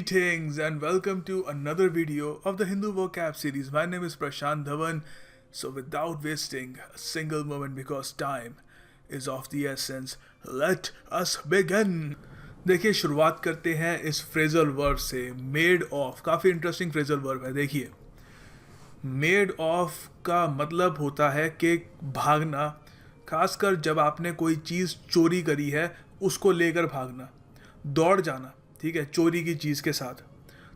Greetings and welcome to another video of the Hindu vocab series. My name is Prashant Dhawan. So without wasting a single moment because time is of the essence, let us begin. देखिए शुरुआत करते हैं इस phrasal verb से. Made of काफ़ी interesting phrasal verb है. देखिए made of का मतलब होता है कि भागना, खासकर जब आपने कोई चीज़ चोरी करी है उसको लेकर भागना, दौड़ जाना. ठीक है, चोरी की चीज़ के साथ.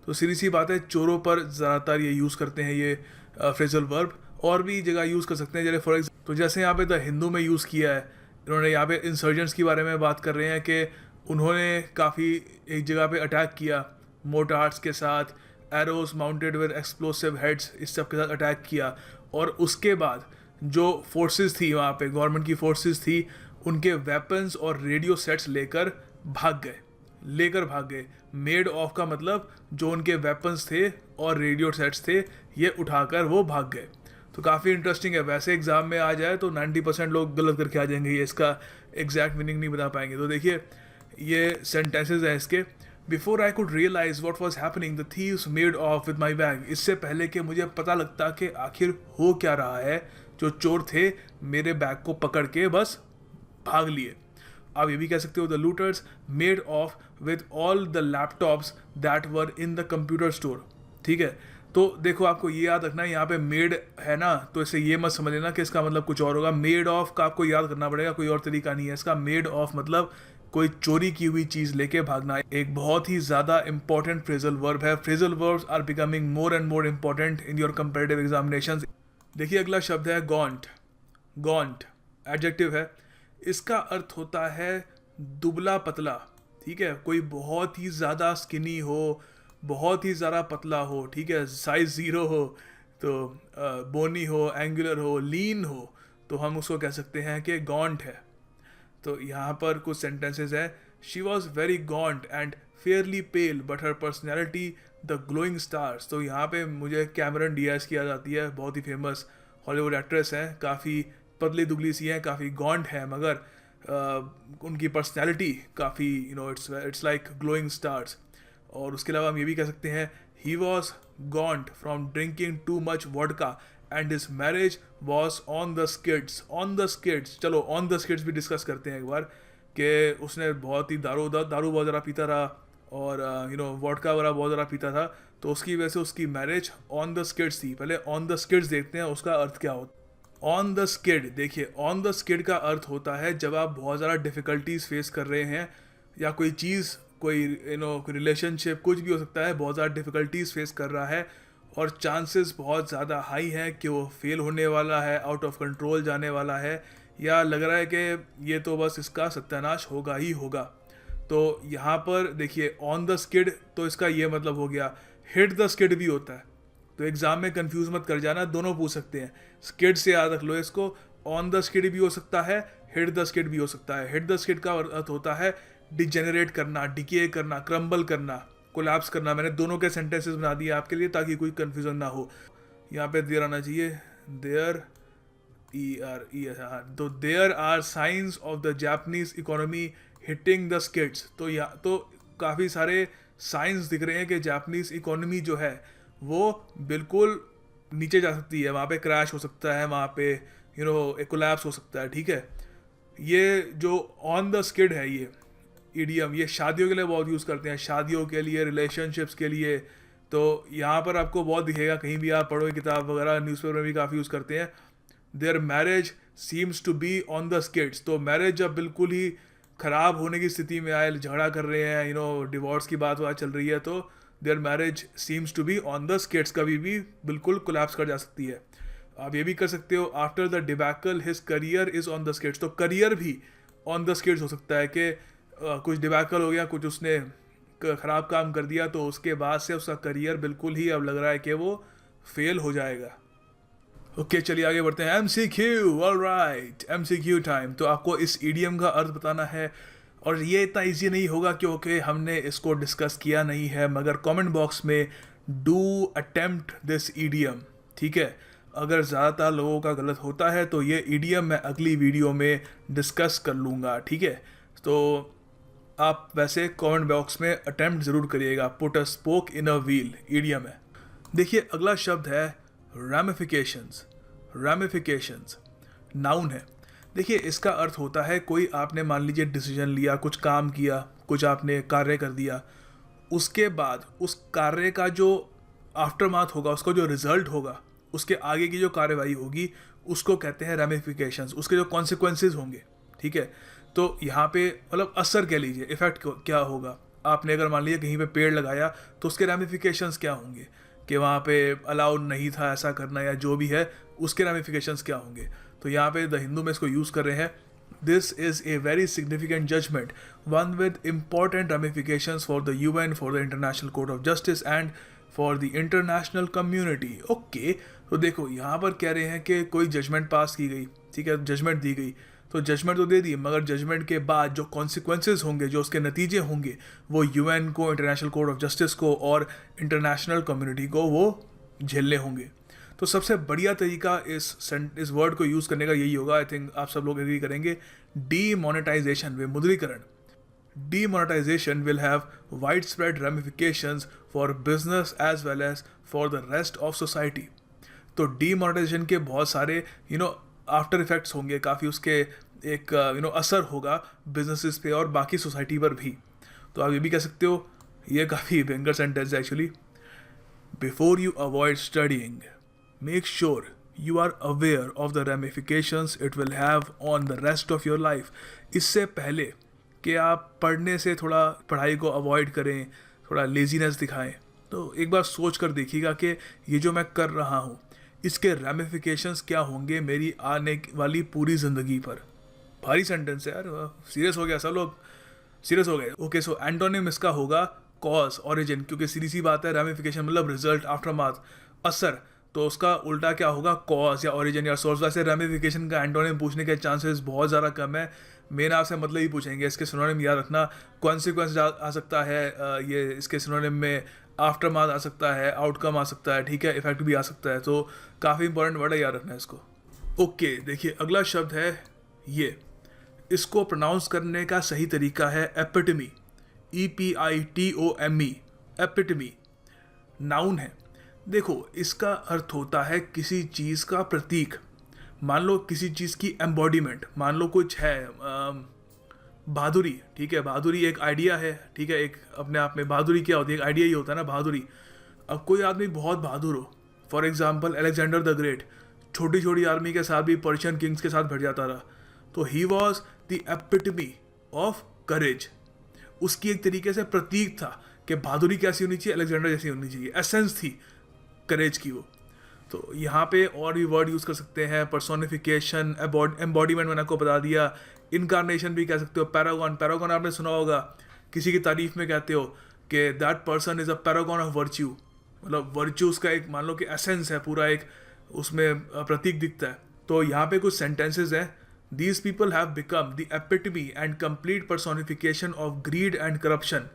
तो सीधी सी बात है, चोरों पर ज़्यादातर ये यूज़ करते हैं ये फ्रेजल वर्ब. और भी जगह यूज़ कर सकते हैं, जैसे फॉर एग्जाम्पल तो जैसे यहाँ पे द हिंदू में यूज़ किया है. इन्होंने यहाँ पे इंसर्जेंट्स के बारे में बात कर रहे हैं कि उन्होंने काफ़ी एक जगह पे अटैक किया मोटार्स के साथ, arrows mounted with explosive heads, इस सब के साथ अटैक किया. और उसके बाद जो फोर्सेस थी वहाँ पे, गवर्नमेंट की फोर्सेस थी, उनके वेपन्स और रेडियो सेट्स लेकर भाग गए. मेड ऑफ का मतलब जो उनके वेपन्स थे और रेडियो सेट्स थे ये उठाकर वो भाग गए. तो काफ़ी इंटरेस्टिंग है. वैसे एग्जाम में आ जाए तो 90% लोग गलत करके आ जाएंगे, ये इसका एग्जैक्ट मीनिंग नहीं बता पाएंगे. तो देखिए ये सेंटेंसेज हैं इसके. Before I could realise what was happening the thieves made off with my bag. इससे पहले कि मुझे पता लगता कि आखिर हो क्या रहा है, जो चोर थे मेरे बैग को पकड़ के बस भाग लिए. आप ये भी कह सकते हो the looters made off with all the laptops that were in the computer store. ठीक है, तो देखो आपको ये याद रखना है, यहाँ पे मेड है ना, तो इसे ये मत समझ लेना कि इसका मतलब कुछ और होगा. मेड ऑफ का आपको याद करना पड़ेगा, कोई और तरीका नहीं है इसका. मेड ऑफ मतलब कोई चोरी की हुई चीज़ लेके भागना. एक बहुत ही ज़्यादा इंपॉर्टेंट फ्रेजल वर्ब है. Phrasal verbs are becoming more and more important in your comparative examinations. देखिए अगला शब्द है गॉन्ट. गॉन्ट एडजेक्टिव है. इसका अर्थ होता है दुबला पतला. ठीक है, कोई बहुत ही ज़्यादा स्किनी हो, बहुत ही ज़्यादा पतला हो, ठीक है, साइज ज़ीरो हो, तो बोनी हो, एंगुलर हो, लीन हो, तो हम उसको कह सकते हैं कि गॉन्ट है. तो यहाँ पर कुछ सेंटेंसेस है. She was very gaunt and fairly pale but her personality the glowing stars. तो यहाँ पे मुझे कैमरन डियाज की याद आती है, बहुत ही फेमस हॉलीवुड एक्ट्रेस हैं, काफ़ी पतली दुबली सी हैं, काफ़ी गॉन्ट है, मगर उनकी पर्सनैलिटी काफ़ी इट्स लाइक ग्लोइंग स्टार्स. और उसके अलावा हम ये भी कह सकते हैं he was gaunt from drinking too much vodka and his marriage was on the skids. On the skids, चलो ऑन द स्किड्स भी डिस्कस करते हैं एक बार, कि उसने बहुत ही दारू बहुत ज़्यादा पीता रहा और वोडका वगैरह बहुत ज़्यादा पीता था, तो उसकी वजह से उसकी मैरिज ऑन द स्किड्स थी. पहले ऑन द स्किड्स देखते हैं उसका अर्थ क्या होता है. ऑन द स्किड, देखिए ऑन द स्किड का अर्थ होता है जब आप बहुत ज़्यादा डिफ़िकल्टीज फेस कर रहे हैं, या कोई चीज़, कोई रिलेशनशिप, कुछ भी हो सकता है, बहुत ज़्यादा डिफ़िकल्टीज फेस कर रहा है और चांसेस बहुत ज़्यादा हाई हैं कि वो फेल होने वाला है, आउट ऑफ कंट्रोल जाने वाला है, या लग रहा है कि ये तो बस इसका सत्यानाश होगा ही होगा. तो यहाँ पर देखिए ऑन द स्किड, तो इसका ये मतलब हो गया. हिट द स्किड भी होता है, तो एग्जाम में कंफ्यूज मत कर जाना, दोनों पूछ सकते हैं. स्किड से याद रख लो इसको. ऑन द स्किड भी हो सकता है, हिट द स्किड भी हो सकता है. हिट द स्किड का अर्थ होता है डिजेनरेट करना, डिके करना, क्रम्बल करना, कोलैप्स करना. मैंने दोनों के सेंटेंसेस बना दिए आपके लिए ताकि कोई कंफ्यूजन ना हो. यहाँ पे देयर आना चाहिए, देयर तो there are signs of the Japanese economy hitting the skids. तो यहाँ तो काफ़ी सारे साइंस दिख रहे हैं कि जापानीज इकोनॉमी जो है वो बिल्कुल नीचे जा सकती है, वहाँ पे क्रैश हो सकता है, वहाँ पे एक कोलैप्स हो सकता है. ठीक है, ये जो ऑन द स्किड है ये ईडियम, ये शादियों के लिए बहुत यूज़ करते हैं, शादियों के लिए, रिलेशनशिप्स के लिए. तो यहाँ पर आपको बहुत दिखेगा, कहीं भी आप पढ़ो किताब वगैरह, न्यूज़पेपर में भी काफ़ी यूज़ करते हैं. Their marriage seems to be on the skids. तो मैरिज जब बिल्कुल ही ख़राब होने की स्थिति में आए, झगड़ा कर रहे हैं, डिवोर्स की बात चल रही है, तो their marriage seems to be on the skids, कभी भी बिल्कुल कोलैप्स कर जा सकती है. आप ये भी कर सकते हो after the debacle his career is on the skids. तो करियर भी ऑन द स्किड्स हो सकता है कि कुछ डिबैकल हो गया, कुछ उसने ख़राब काम कर दिया, तो उसके बाद से उसका करियर बिल्कुल ही अब लग रहा है कि वो फेल हो जाएगा. ओके, चलिए आगे बढ़ते हैं. MCQ, alright, MCQ time. तो आपको इस ईडियम का अर्थ बताना है, और ये इतना इजी नहीं होगा क्योंकि हमने इसको डिस्कस किया नहीं है, मगर कमेंट बॉक्स में डू अटेम्प्ट दिस ईडियम. ठीक है, अगर ज़्यादातर लोगों का गलत होता है तो ये ईडियम मैं अगली वीडियो में डिस्कस कर लूँगा. ठीक है, तो आप वैसे कमेंट बॉक्स में अटेम्प्ट ज़रूर करिएगा। Put a spoke in a wheel, idiom है। देखिए अगला शब्द है रैमिफिकेशंस। रैमिफिकेशंस नाउन है। देखिए इसका अर्थ होता है कोई आपने मान लीजिए डिसीजन लिया, कुछ काम किया, कुछ आपने कार्य कर दिया, उसके बाद उस कार्य का जो आफ्टरमाथ होगा, उसका जो रिजल्ट होगा, उसके आगे की जो कार्यवाही होगी, उसको कहते हैं रैमिफिकेशंस, उसके जो कॉन्सिक्वेंसेज होंगे। ठीक है, तो यहाँ पे मतलब असर कह लीजिए, इफेक्ट क्या होगा। आपने अगर मान लीजिए कहीं पे पेड़ लगाया तो उसके रैमिफिकेशंस क्या होंगे, कि वहाँ पे अलाउड नहीं था ऐसा करना या जो भी है, उसके रैमिफिकेशंस क्या होंगे। तो यहाँ पे द हिंदू में इसको यूज़ कर रहे हैं। This is a very significant judgement, one with important ramifications for the UN, for the International Court of Justice and for the international community. Okay, तो देखो यहाँ पर कह रहे हैं कि कोई जजमेंट पास की गई, ठीक है, जजमेंट दी गई, तो जजमेंट तो दे दी, मगर जजमेंट के बाद जो कॉन्सिक्वेंसेज होंगे, जो उसके नतीजे होंगे, वो UN को, इंटरनेशनल कोर्ट ऑफ जस्टिस को और इंटरनेशनल कम्युनिटी को वो झेलने होंगे। तो सबसे बढ़िया तरीका इस वर्ड को यूज़ करने का यही होगा, आई थिंक आप सब लोग एग्री करेंगे, डीमोनेटाइजेशन, विमुद्रीकरण। Demonetization will have widespread ramifications for business as well as for the rest of society. तो डीमोनेटाइजेशन के बहुत सारे आफ्टर इफेक्ट्स होंगे, काफ़ी उसके एक असर होगा बिजनेसेस पे और बाकी सोसाइटी पर भी। तो आप ये भी कह सकते हो, ये काफ़ी भयंकर सेंटेंस है actually. Before you avoid studying, make sure you are aware of the ramifications it will have on the rest of your life. इससे पहले कि आप पढ़ने से थोड़ा पढ़ाई को अवॉइड करें, थोड़ा लेजीनेस दिखाएं, तो एक बार सोच कर देखिएगा कि ये जो मैं कर रहा हूँ, इसके रैमिफिकेशंस क्या होंगे मेरी आने वाली पूरी ज़िंदगी पर। भारी सेंटेंस है यार, सीरियस हो गया, सब लोग सीरियस हो गए। ओके, सो एंटोनिम इसका होगा कॉज, ओरिजिन, क्योंकि सीधी सी बात है, रैमिफिकेशन मतलब रिजल्ट, आफ्टरमाथ, असर, तो उसका उल्टा क्या होगा, कॉज या ओरिजिन या सोर्स। वैसे रैमिफिकेशन का एंटोनिम पूछने के चांसेस बहुत ज़्यादा कम है, मेन आपसे मतलब ही पूछेंगे। इसके सिनोनिम याद रखना, कॉन्सिक्वेंस आ सकता है, ये इसके सिनोनिम में आफ्टरमाथ आ सकता है, आउटकम आ सकता है, ठीक है, इफेक्ट भी आ सकता है, तो काफ़ी इंपॉर्टेंट वर्ड है, याद रखना है इसको। ओके, देखिए अगला शब्द है ये, इसको प्रोनाउंस करने का सही तरीका है एपिटमी, EPITOME, एपिटमी। नाउन है। देखो इसका अर्थ होता है किसी चीज़ का प्रतीक। मान लो किसी चीज़ की एम्बॉडीमेंट, मान लो कुछ है बहादुरी, ठीक है, बहादुरी एक आइडिया है, ठीक है, एक अपने आप में बहादुरी क्या होती है, एक आइडिया ही होता है ना बहादुरी। अब कोई आदमी बहुत बहादुर हो, for example Alexander the great, छोटी छोटी आर्मी के साथ भी पर्शियन किंग्स के साथ भिड़ जाता रहा, तो he was the epitome of courage. उसकी एक तरीके से प्रतीक था कि बहादुरी कैसी होनी चाहिए, अलेक्जेंडर जैसी होनी चाहिए, एसेंस थी करेज की वो। तो यहाँ पे और भी वर्ड यूज़ कर सकते हैं, पर्सोनिफिकेशन, एम्बॉडीमेंट मैंने आपको बता दिया, इनकारनेशन भी कह सकते हो, पैरागॉन, पैरागॉन आपने सुना होगा, किसी की तारीफ में कहते हो कि that person is a Paragon of virtue, मतलब वर्च्यूज का एक मान लो कि एसेंस है, पूरा एक उसमें प्रतीक दिखता है। तो यहाँ पे कुछ सेंटेंसेज हैं, these people have become the epitome and complete personification of grid and corruption.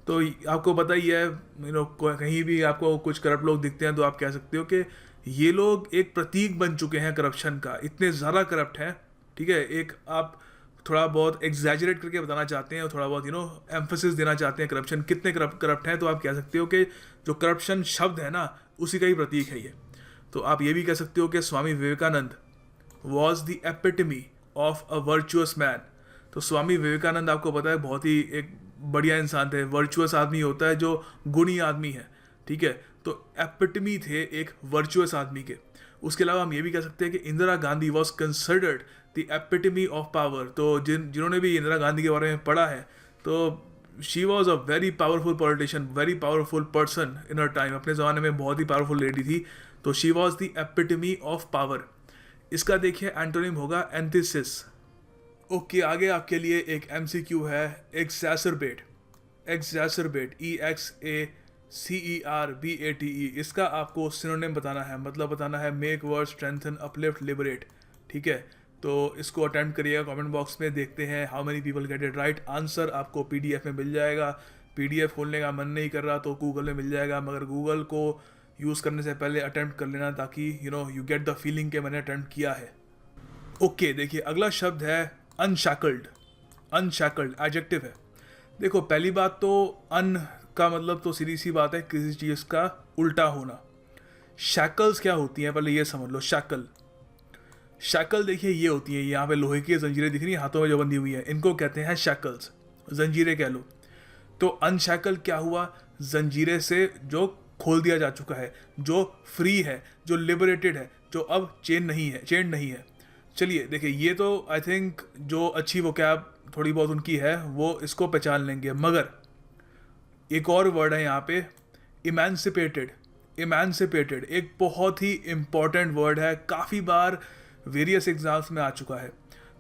तो आपको पता ही है, कहीं भी आपको कुछ करप्ट लोग दिखते हैं तो आप कह सकते हो कि ये लोग एक प्रतीक बन चुके हैं करप्शन का, इतने ज़्यादा करप्ट हैं, ठीक है। एक आप थोड़ा बहुत एग्जैजरेट करके बताना चाहते हैं और थोड़ा बहुत एम्फेसिस देना चाहते हैं करप्शन कितने करप्ट हैं, तो आप कह सकते हो कि जो करप्शन शब्द है ना, उसी का ही प्रतीक है ये। तो आप ये भी कह सकते हो कि Swami Vivekananda was the epitome of a virtuous man. तो स्वामी विवेकानंद आपको पता है बहुत ही एक बढ़िया इंसान थे, वर्चुअस आदमी होता है जो गुणी आदमी है, ठीक है, तो एपिटमी थे एक वर्चुअस आदमी के। उसके अलावा हम ये भी कह सकते हैं कि Indira Gandhi was considered the epitome of power. तो जिन्होंने भी इंदिरा गांधी के बारे में पढ़ा है, तो she was a very powerful politician, very powerful person in her time, अपने ज़माने में बहुत ही पावरफुल लेडी थी, तो she was the epitome of power. इसका देखिए एंटोनिम होगा एंथिसिस। ओके, आगे आपके लिए एक MCQ है, एग्जैसरबेट। एग्जैसरबेट, EXACERBATE। इसका आपको सिनोनिम बताना है, मतलब बताना है make, word, strengthen, uplift, liberate, ठीक है। तो इसको अटेम्प्ट करिएगा कमेंट बॉक्स में, देखते हैं how many people get it right. Answer आपको PDF में मिल जाएगा, PDF खोलने का मन नहीं कर रहा तो गूगल में मिल जाएगा, मगर गूगल को यूज़ करने से पहले अटेम्प्ट कर लेना, ताकि यू गेट द फीलिंग कि मैंने अटेम्प्ट किया है। ओके, देखिए अगला शब्द है अनशैकल्ड। अनशैकल्ड एडजेक्टिव है। देखो पहली बात तो अन का मतलब तो सीधी सी बात है किसी चीज़ का उल्टा होना। शैकल्स क्या होती हैं पहले ये समझ लो। शैकल शैकल देखिए ये होती है, यहाँ पे लोहे की जंजीरें दिख रही हैं हाथों में जो बंधी हुई है, इनको कहते हैं शैकल्स, जंजीरें कह लो। तो अनशैकल क्या हुआ, जंजीरे से जो खोल दिया जा चुका है, जो फ्री है, जो लिबरेटेड है, जो अब चेन नहीं है। चलिए देखिए ये तो आई थिंक जो अच्छी वोकैब थोड़ी बहुत उनकी है वो इसको पहचान लेंगे, मगर एक और वर्ड है यहाँ पे, इमेंसिपेटेड। इमेंसिपेटेड एक बहुत ही इम्पॉर्टेंट वर्ड है, काफ़ी बार वेरियस एग्जाम्स में आ चुका है।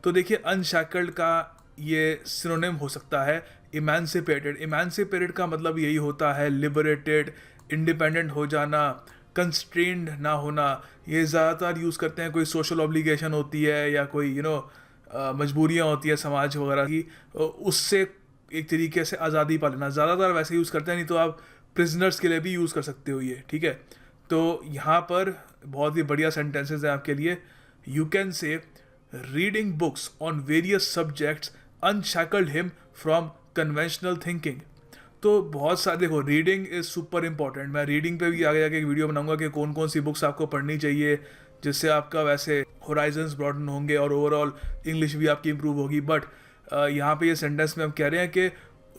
तो देखिए अनशैकल्ड का ये सिनोनिम हो सकता है इमेंसिपेटेड। इमेंसिपेटेड का मतलब यही होता है लिबरेटेड, इंडिपेंडेंट हो जाना, कंस्ट्रेंड ना होना। ये ज़्यादातर यूज़ करते हैं कोई सोशल ऑब्लिगेशन होती है या कोई मजबूरियाँ होती है समाज वगैरह की, उससे एक तरीके से आज़ादी पा लेना। ज़्यादातर वैसे यूज़ करते हैं, नहीं तो आप प्रिजनर्स के लिए भी यूज़ कर सकते हो ये, ठीक है। तो यहाँ पर बहुत ही बढ़िया सेंटेंसेस हैं आपके लिए। You can say reading books on various subjects unshackled him from conventional thinking. तो बहुत सारे देखो, रीडिंग इज़ सुपर इंपॉर्टेंट। मैं रीडिंग पे भी आगे जाके एक वीडियो बनाऊंगा कि कौन कौन सी बुक्स आपको पढ़नी चाहिए जिससे आपका वैसे होराइजन्स ब्रॉडन होंगे और ओवरऑल इंग्लिश भी आपकी इंप्रूव होगी। बट यहाँ पे ये सेंटेंस में हम कह रहे हैं कि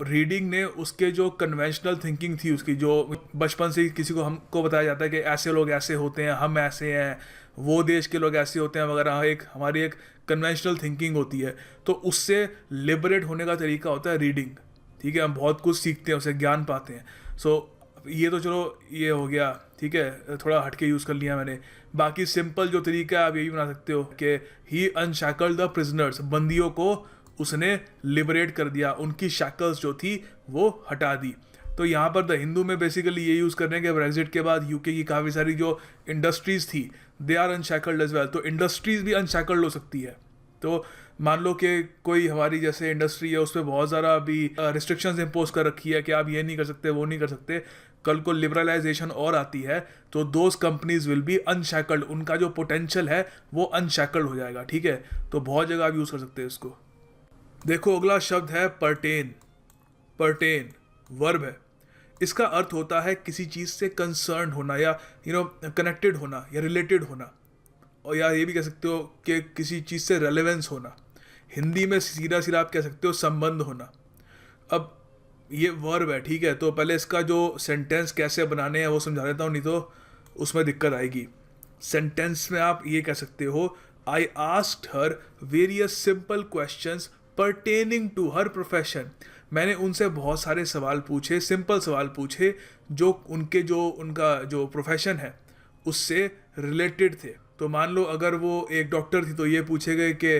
रीडिंग ने उसके जो कन्वेंशनल थिंकिंग थी उसकी, जो बचपन से किसी को हमको बताया जाता है कि ऐसे लोग ऐसे होते हैं, हम ऐसे हैं, वो देश के लोग ऐसे होते हैं वगैरह, एक हमारी एक कन्वेंशनल थिंकिंग होती है। तो उससे लिबरेट होने का तरीका होता है रीडिंग, ठीक है। हम बहुत कुछ सीखते हैं, उससे ज्ञान पाते हैं। सो ये तो चलो ये हो गया, ठीक है, थोड़ा हटके यूज़ कर लिया मैंने। बाकी सिंपल जो तरीका है आप यही बना सकते हो कि ही अनशैकल्ड द प्रिजनर्स, बंदियों को उसने लिबरेट कर दिया, उनकी शैकल्स जो थी वो हटा दी। तो यहाँ पर द हिंदू में बेसिकली ये यूज़ करने के ब्रेग्जिट के बाद यूके की काफ़ी सारी जो इंडस्ट्रीज़ थी दे आर अनशैकल्ड एज वेल। तो इंडस्ट्रीज़ भी अनशैकल्ड हो सकती है। तो मान लो कि कोई हमारी जैसे इंडस्ट्री है उस पर बहुत ज़्यादा अभी रिस्ट्रिक्शंस इम्पोज कर रखी है कि आप ये नहीं कर सकते, वो नहीं कर सकते। कल को लिबरलाइजेशन और आती है तो दोज कंपनीज विल बी अनशैकल्ड, उनका जो पोटेंशियल है वो अनशैकल्ड हो जाएगा, ठीक है। तो बहुत जगह आप यूज़ कर सकते हैं इसको। देखो अगला शब्द है पर्टेन। पर्टेन वर्ब है। इसका अर्थ होता है किसी चीज़ से कंसर्न होना या कनेक्टेड होना या रिलेटेड होना, और या ये भी कह सकते हो कि किसी चीज़ से रेलेवेंस होना। हिंदी में सीधा सीधा आप कह सकते हो संबंध होना। अब ये वर्ब है, ठीक है। तो पहले इसका जो सेंटेंस कैसे बनाने हैं वो समझा देता हूँ, नहीं तो उसमें दिक्कत आएगी। सेंटेंस में आप ये कह सकते हो, I asked her various simple questions pertaining to her profession. मैंने उनसे बहुत सारे सवाल पूछे, सिंपल सवाल पूछे जो उनका जो प्रोफेशन है उससे रिलेटेड थे। तो मान लो अगर वो एक डॉक्टर थी तो ये पूछे गए कि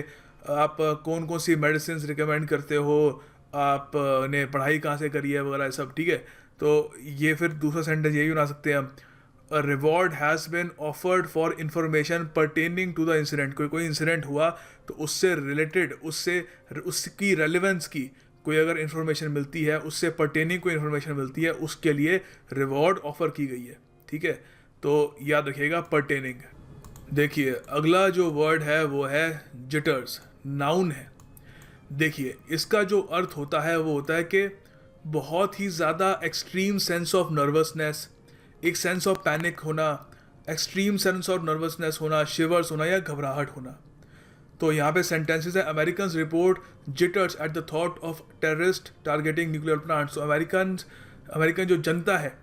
आप कौन कौन सी मेडिसिन रिकमेंड करते हो, आपने पढ़ाई कहाँ से करी है वगैरह सब, ठीक है। तो ये फिर दूसरा सेंटेंस यही बना सकते हैं हम, a reward has been offered for information pertaining to the incident. कोई इंसिडेंट हुआ तो उससे रिलेटेड, उसकी रेलिवेंस की कोई अगर इन्फॉर्मेशन मिलती है, उससे पर्टेनिंग कोई इन्फॉर्मेशन मिलती है, उसके लिए रिवॉर्ड ऑफर की गई है, ठीक है। तो याद रखिएगा पर्टेनिंग। देखिए अगला जो वर्ड है वो है जिटर्स, नाउन है। देखिए इसका जो अर्थ होता है वो होता है कि बहुत ही ज़्यादा एक्सट्रीम सेंस ऑफ नर्वसनेस, एक सेंस ऑफ पैनिक होना, एक्सट्रीम सेंस ऑफ नर्वसनेस होना, शिवर्स होना या घबराहट होना। तो यहाँ पे सेंटेंसेस है, American report jitters at the thought of terrorist targeting nuclear plants. तो अमेरिकन जो जनता है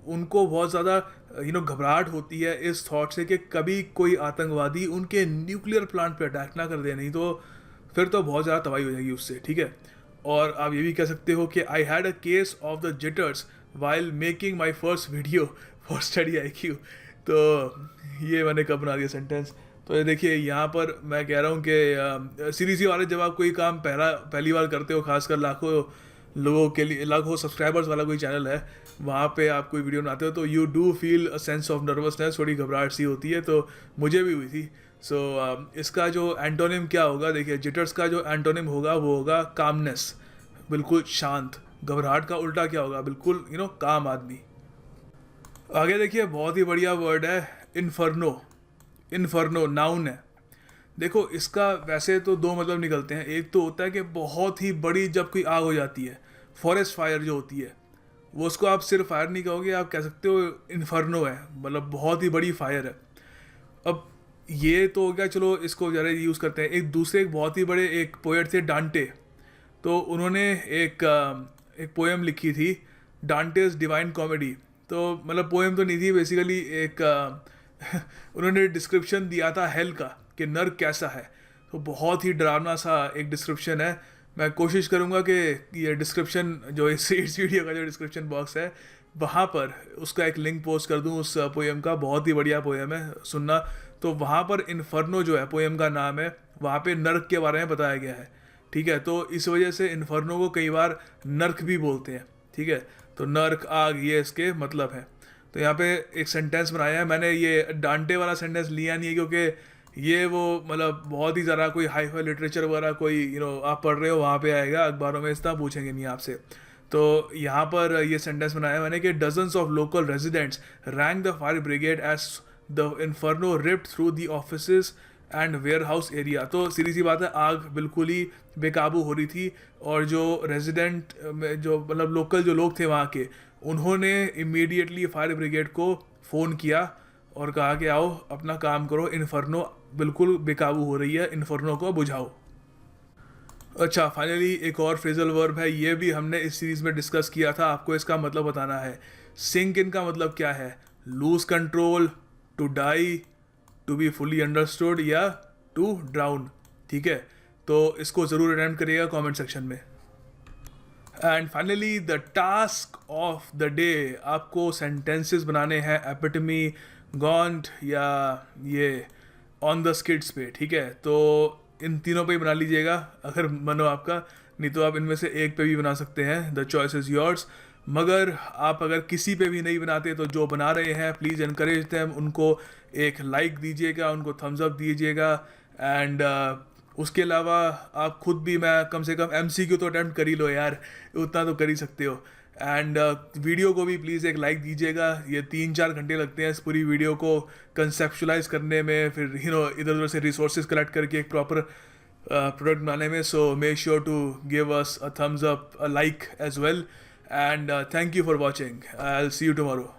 उनको बहुत ज़्यादा घबराहट होती है इस थॉट से कि कभी कोई आतंकवादी उनके न्यूक्लियर प्लांट पे अटैक ना कर दे, नहीं तो फिर तो बहुत ज़्यादा तबाही हो जाएगी उससे, ठीक है। और आप ये भी कह सकते हो कि I had a case of the jitters while making my first video for study IQ। तो ये मैंने कब बना दिया सेंटेंस। तो ये देखिए यहाँ पर मैं कह रहा हूँ कि सीरीज वाले जब आप कोई काम पहली बार करते हो, खासकर लाखों लोगों के लिए, लाखों सब्सक्राइबर्स वाला कोई चैनल है, वहाँ पे आप कोई वीडियो बनाते हो तो you do feel a sense of nervousness, थोड़ी घबराहट सी होती है। तो मुझे भी हुई थी। सो इसका जो एंटोनिम क्या होगा, देखिए जिटर्स का जो एंटोनिम होगा वो होगा कामनेस, बिल्कुल शांत। घबराहट का उल्टा क्या होगा, बिल्कुल काम आदमी। आगे देखिए बहुत ही बढ़िया वर्ड है इन्फर्नो। इन्फर्नो नाउन है। देखो इसका वैसे तो दो मतलब निकलते हैं। एक तो होता है कि बहुत ही बड़ी जब कोई आग हो जाती है, फॉरेस्ट फायर जो होती है, वो उसको आप सिर्फ फायर नहीं कहोगे, आप कह सकते हो इन्फर्नो है, मतलब बहुत ही बड़ी फायर है। अब ये तो हो गया, चलो इसको ज़रा यूज़ करते हैं। एक दूसरे एक बहुत ही बड़े एक पोएट थे डांटे, तो उन्होंने एक पोएम लिखी थी, डांटेज डिवाइन कॉमेडी। तो मतलब पोएम तो नहीं थी, बेसिकली एक उन्होंने डिस्क्रिप्शन दिया था हेल का कि नर्क कैसा है। तो बहुत ही डरावना सा एक डिस्क्रिप्शन है। मैं कोशिश करूँगा कि ये डिस्क्रिप्शन जो इस वीडियो का जो डिस्क्रिप्शन बॉक्स है वहाँ पर उसका एक लिंक पोस्ट कर दूँ उस पोएम का। बहुत ही बढ़िया पोएम है, सुनना। तो वहाँ पर इन्फर्नो जो है पोएम का नाम है, वहाँ पे नर्क के बारे में बताया गया है, ठीक है। तो इस वजह से इन्फर्नो को कई बार नर्क भी बोलते हैं, ठीक है। तो नर्क, आग, ये इसके मतलब है। तो यहाँ पे एक सेंटेंस बनाया है मैंने, ये डांटे वाला सेंटेंस लिया नहीं है क्योंकि ये वो मतलब बहुत ही ज़्यादा कोई हाई फाई लिटरेचर वगैरह कोई आप पढ़ रहे हो वहाँ पे आएगा, अखबारों में इतना पूछेंगे नहीं आपसे। तो यहाँ पर ये सेंटेंस बनाया मैंने कि dozens of local residents rang the fire brigade as the inferno ripped through the offices and warehouse area. तो सीधी सी बात है, आग बिल्कुल ही बेकाबू हो रही थी, और जो रेजिडेंट जो मतलब लोकल जो लोग थे वहाँ के, उन्होंने इमीडिएटली फायर ब्रिगेड को फ़ोन किया और कहा कि आओ अपना काम करो, इन्फर्नो बिल्कुल बेकाबू हो रही है, इन्फर्नो को बुझाओ। अच्छा, फाइनली एक और फ्रेजल वर्ब है, ये भी हमने इस सीरीज़ में डिस्कस किया था, आपको इसका मतलब बताना है। सिंक इन का मतलब क्या है? Lose control, to die, to be fully understood या टू ड्राउन, ठीक है। तो इसको ज़रूर अटेम्प्ट करिएगा कमेंट सेक्शन में। And finally the task of the day, आपको सेंटेंसेस बनाने हैं एपिटमी, गॉन्ट या ये ऑन द स्किड्स पे, ठीक है। तो इन तीनों पे ही बना लीजिएगा अगर मन हो आपका, नहीं तो आप इनमें से एक पे भी बना सकते हैं, द चॉइस इज़ योर्स। मगर आप अगर किसी पे भी नहीं बनाते तो जो बना रहे हैं प्लीज़ इनकरेज देम, उनको एक लाइक दीजिएगा, उनको थम्स अप दीजिएगा। एंड उसके अलावा आप खुद भी, मैं कम से कम MCQ तो अटेम्प्ट कर ही लो यार, उतना तो कर ही सकते हो। एंड वीडियो को भी प्लीज़ एक लाइक दीजिएगा। ये 3-4 घंटे लगते हैं इस पूरी वीडियो को कंसेप्चुलाइज करने में, फिर इधर उधर से रिसोर्सेज कलेक्ट करके एक प्रॉपर प्रोडक्ट बनाने में। So make sure to give us a thumbs up, a like as well, and thank you for watching. I will see you tomorrow.